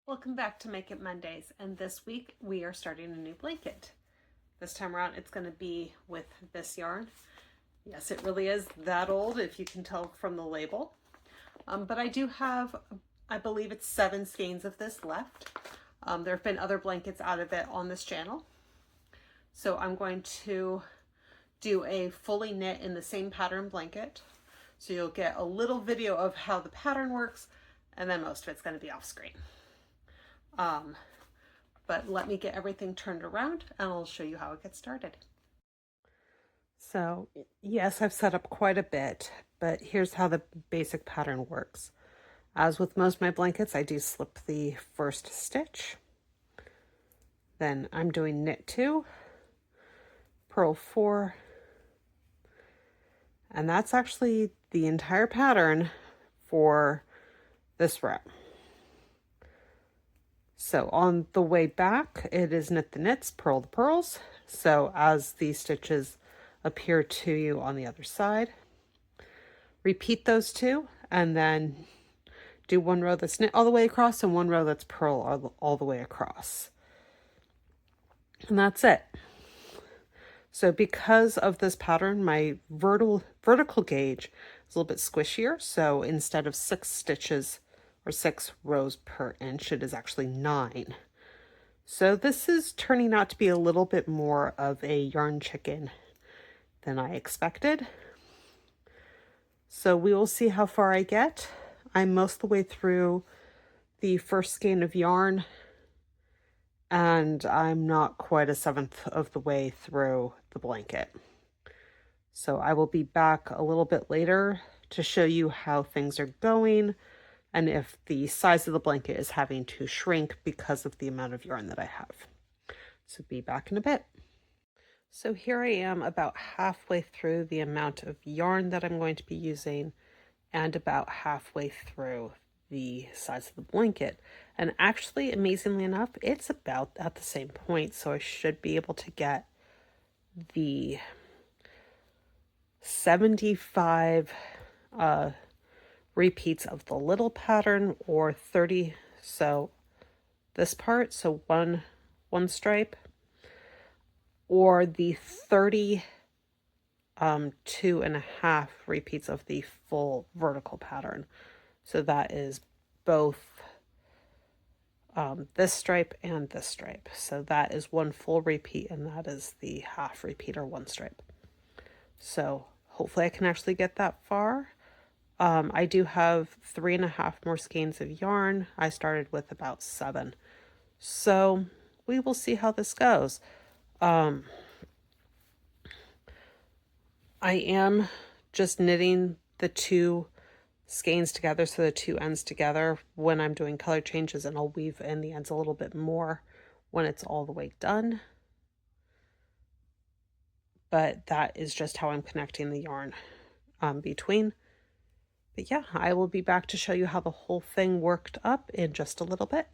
Welcome back to Make It Mondays, and this week we are starting a new blanket. This time around it's going to be with this yarn. Yes, it really is that old, if you can tell from the label. But I do have, I believe it's 7 skeins of this left. There have been other blankets out of it on this channel. So I'm going to do a fully knit in the same pattern blanket. So you'll get a little video of how the pattern works, and then most of it's going to be off screen. But let me get everything turned around and I'll show you how it gets started. So yes, I've set up quite a bit, but here's how the basic pattern works. As with most of my blankets, I do slip the first stitch. Then I'm doing knit 2, purl 4, and that's actually the entire pattern for this row. So on the way back, it is knit the knits, purl the purls. So as the stitches appear to you on the other side, repeat those 2, and then do one row that's knit all the way across and one row that's purl all the way across. And that's it. So because of this pattern, my vertical gauge is a little bit squishier. So instead of 6 stitches or 6 rows per inch, it is actually 9. So this is turning out to be a little bit more of a yarn chicken than I expected. So we will see how far I get. I'm most of the way through the first skein of yarn, and I'm not quite 1/7 of the way through the blanket. So I will be back a little bit later to show you how things are going, and if the size of the blanket is having to shrink because of the amount of yarn that I have. So be back in a bit. So here I am about halfway through the amount of yarn that I'm going to be using and about halfway through the size of the blanket. And actually, amazingly enough, it's about at the same point. So I should be able to get the 75 repeats of the little pattern, or 30, so this part, so one stripe, or the 32.5 repeats of the full vertical pattern. So that is both this stripe and this stripe. So that is one full repeat, and that is the half repeat or 1 stripe. So hopefully I can actually get that far. I do have 3.5 more skeins of yarn. I started with about 7. So we will see how this goes. I am just knitting the 2 skeins together, so the 2 ends together when I'm doing color changes, and I'll weave in the ends a little bit more when it's all the way done. But that is just how I'm connecting the yarn between. But yeah, I will be back to show you how the whole thing worked up in just a little bit.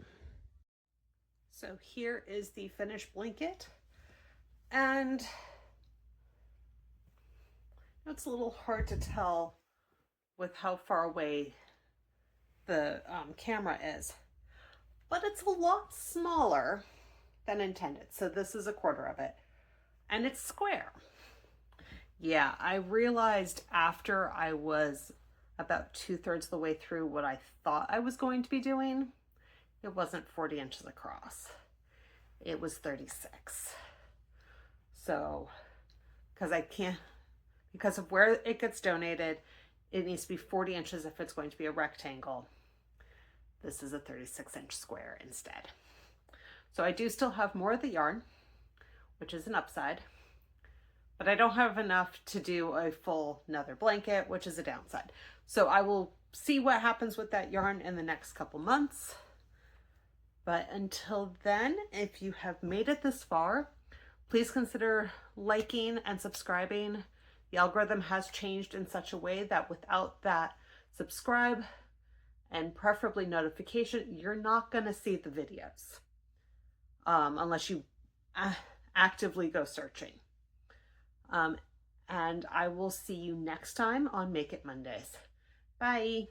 So here is the finished blanket, and it's a little hard to tell with how far away the camera is, but it's a lot smaller than intended. So this is 1/4 of it, and it's square. Yeah, I realized after I was about 2/3 of the way through what I thought I was going to be doing, it wasn't 40 inches across. It was 36. So, because of where it gets donated, it needs to be 40 inches if it's going to be a rectangle. This is a 36-inch square instead. So I do still have more of the yarn, which is an upside, but I don't have enough to do a full another blanket, which is a downside. So I will see what happens with that yarn in the next couple months. But until then, if you have made it this far, please consider liking and subscribing. The algorithm has changed in such a way that without that subscribe and preferably notification, you're not going to see the videos unless you actively go searching. And I will see you next time on Make It Mondays. Bye.